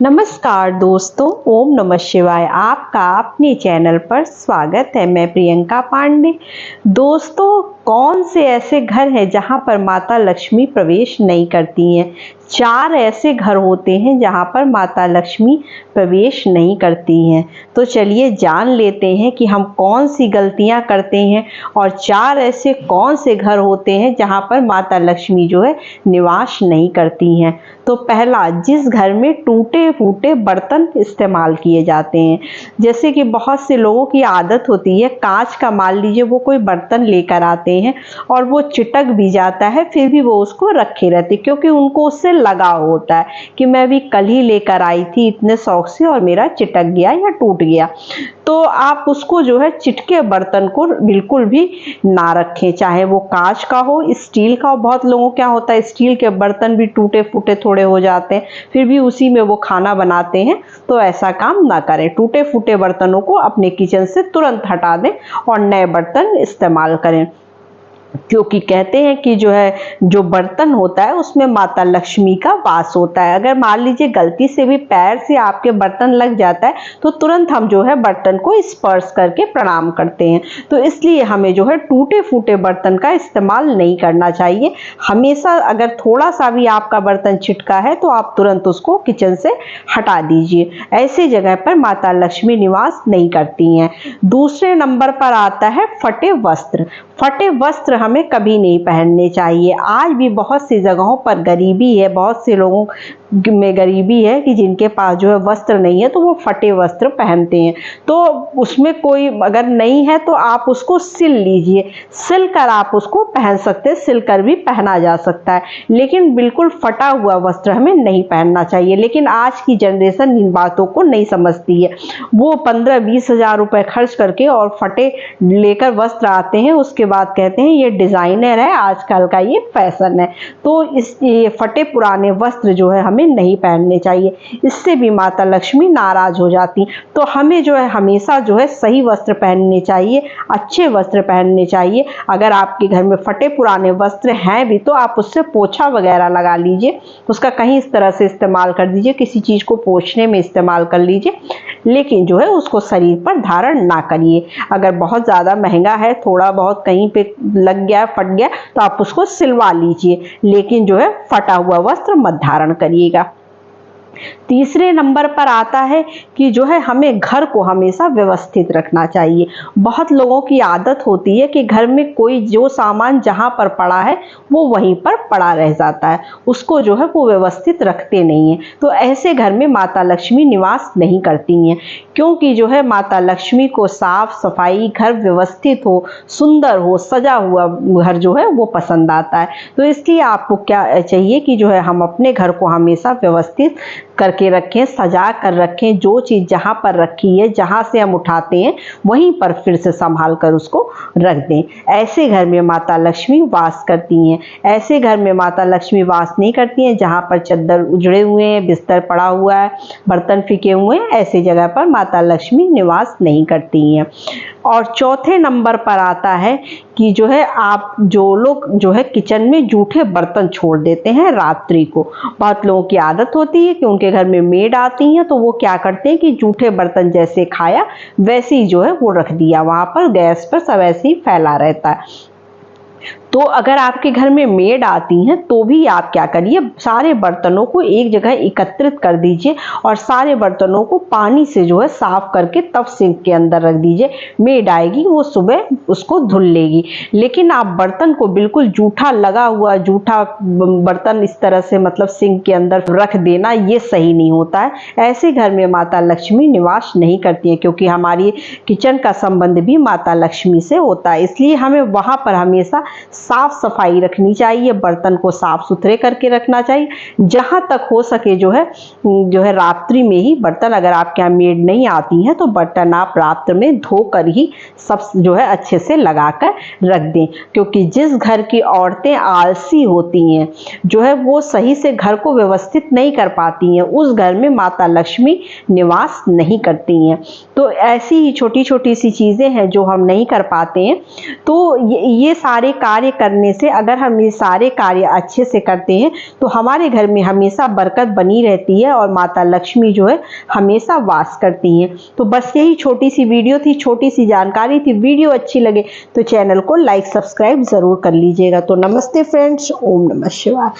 नमस्कार दोस्तों, ओम नमः शिवाय। आपका अपने चैनल पर स्वागत है। मैं प्रियंका पांडे। दोस्तों, कौन से ऐसे घर हैं जहां पर माता लक्ष्मी प्रवेश नहीं करती हैं? 4 ऐसे घर होते हैं जहां पर माता लक्ष्मी प्रवेश नहीं करती हैं। तो चलिए जान लेते हैं कि हम कौन सी गलतियां करते हैं और 4 ऐसे कौन से घर होते हैं जहां पर माता लक्ष्मी जो है निवास नहीं करती हैं। तो पहला, जिस घर में टूटे फूटे बर्तन इस्तेमाल किए जाते हैं। जैसे कि बहुत से लोगों की आदत होती है, कांच का मान लीजिए वो कोई बर्तन लेकर आते हैं और वो चिटक भी जाता है, फिर भी वो उसको रखे रहते, क्योंकि उनको उससे लगाव होता है कि मैं भी कल ही लेकर आई थी इतने शौक से और मेरा चिटक गया या टूट गया। तो आप उसको जो है चिटके बर्तन को बिल्कुल भी ना रखें, चाहे वो कांच का हो, स्टील का हो। बहुत लोगों क्या होता है, स्टील के बर्तन भी टूटे फूटे थोड़े हो जाते हैं, फिर भी उसी में वो खाना बनाते हैं। तो ऐसा काम ना करें। टूटे फूटे बर्तनों को अपने किचन से तुरंत हटा दें और नए बर्तन इस्तेमाल करें, क्योंकि कहते हैं कि जो बर्तन होता है उसमें माता लक्ष्मी का वास होता है। अगर मान लीजिए गलती से भी पैर से आपके बर्तन लग जाता है तो तुरंत हम जो है बर्तन को स्पर्श करके प्रणाम करते हैं। तो इसलिए हमें जो है टूटे फूटे बर्तन का इस्तेमाल नहीं करना चाहिए। हमेशा अगर थोड़ा सा भी आपका बर्तन छिटका है तो आप तुरंत उसको किचन से हटा दीजिए। ऐसी जगह पर माता लक्ष्मी निवास नहीं करती हैं। दूसरे नंबर पर आता है फटे वस्त्र। फटे वस्त्र हमें कभी नहीं पहनने चाहिए। आज भी बहुत सी जगहों पर गरीबी है, बहुत से लोगों में गरीबी है कि जिनके पास जो है वस्त्र नहीं है तो वो फटे वस्त्र पहनते हैं। तो उसमें कोई अगर नहीं है तो आप उसको सिल लीजिए, सिल कर आप उसको पहन सकते हैं, सिल कर भी पहना जा सकता है। लेकिन बिल्कुल फटा हुआ वस्त्र हमें नहीं पहनना चाहिए। लेकिन आज की जनरेशन इन बातों को नहीं समझती है। वो 15-20 हज़ार रुपए खर्च करके और फटे लेकर वस्त्र आते हैं, उसके बाद कहते हैं ये डिजाइनर है, आजकल का ये फैशन है। तो ये फटे पुराने वस्त्र जो है हमें नहीं पहनने चाहिए, इससे भी माता लक्ष्मी नाराज हो जाती। तो हमें जो है हमेशा जो है सही वस्त्र पहनने चाहिए, अच्छे वस्त्र पहनने चाहिए। अगर आपके घर में फटे पुराने वस्त्र हैं भी तो आप उससे पोछा वगैरह लगा लीजिए, उसका कहीं इस तरह से इस्तेमाल कर दीजिए, किसी चीज को पोंछने में इस्तेमाल कर लीजिए, लेकिन जो है उसको शरीर पर धारण ना करिए। अगर बहुत ज़्यादा महंगा है, थोड़ा बहुत कहीं पे लग गया, फट गया, तो आप उसको सिलवा लीजिए, लेकिन जो है फटा हुआ वस्त्र मत धारण करिएगा। तीसरे नंबर पर आता है कि जो है हमें घर को हमेशा व्यवस्थित रखना चाहिए। बहुत लोगों की आदत होती है कि घर में कोई जो सामान जहां पर पड़ा है वो वहीं पर पड़ा रह जाता है, उसको जो है वो व्यवस्थित रखते नहीं है। तो ऐसे घर में माता लक्ष्मी निवास नहीं करती हैं, क्योंकि जो है माता लक्ष्मी को साफ सफाई, घर व्यवस्थित हो, सुंदर हो, सजा हुआ घर जो है वो पसंद आता है। तो इसलिए आपको क्या चाहिए कि जो है हम अपने घर को हमेशा व्यवस्थित करके रखें, सजा कर रखें। जो चीज़ जहाँ पर रखी है, जहाँ से हम उठाते हैं वहीं पर फिर से संभाल कर उसको रख दें। ऐसे घर में माता लक्ष्मी वास करती हैं। ऐसे घर में माता लक्ष्मी वास नहीं करती हैं जहाँ पर चद्दर उजड़े हुए हैं, बिस्तर पड़ा हुआ है, बर्तन फेंके हुए हैं। ऐसी जगह पर माता लक्ष्मी निवास नहीं करती हैं। और चौथे नंबर पर आता है कि जो है आप जो लोग जो है किचन में जूठे बर्तन छोड़ देते हैं रात्रि को। बहुत लोगों की आदत होती है कि उनके घर में मेड आती हैं तो वो क्या करते हैं कि जूठे बर्तन जैसे खाया वैसे ही जो है वो रख दिया, वहां पर गैस पर सब ऐसे ही फैला रहता है। तो अगर आपके घर में मेड आती हैं तो भी आप क्या करिए, सारे बर्तनों को एक जगह एकत्रित कर दीजिए और सारे बर्तनों को पानी से जो है साफ करके तब सिंक के अंदर रख दीजिए। मेड आएगी, वो सुबह उसको धुल लेगी। लेकिन आप बर्तन को बिल्कुल जूठा लगा हुआ, जूठा बर्तन इस तरह से मतलब सिंक के अंदर रख देना, ये सही नहीं होता है। ऐसे घर में माता लक्ष्मी निवास नहीं करती है, क्योंकि हमारी किचन का संबंध भी माता लक्ष्मी से होता है। इसलिए हमें वहां पर हमेशा साफ सफाई रखनी चाहिए, बर्तन को साफ सुथरे करके रखना चाहिए। जहां तक हो सके जो है रात्रि में ही बर्तन, अगर आपके यहाँ मेड नहीं आती हैं तो बर्तन आप रात्र में धोकर ही सब जो है अच्छे से लगाकर रख दें। क्योंकि जिस घर की औरतें आलसी होती हैं, जो है वो सही से घर को व्यवस्थित नहीं कर पाती हैं, उस घर में माता लक्ष्मी निवास नहीं करती हैं। तो ऐसी ही छोटी छोटी सी चीजें हैं जो हम नहीं कर पाते हैं। तो ये सारे कार्य करने से, अगर हम ये सारे कार्य अच्छे से करते हैं तो हमारे घर में हमेशा बरकत बनी रहती है और माता लक्ष्मी जो है हमेशा वास करती हैं। तो बस यही छोटी सी वीडियो थी, छोटी सी जानकारी थी। वीडियो अच्छी लगे तो चैनल को लाइक सब्सक्राइब जरूर कर लीजिएगा। तो नमस्ते फ्रेंड्स, ओम नमः शिवाय।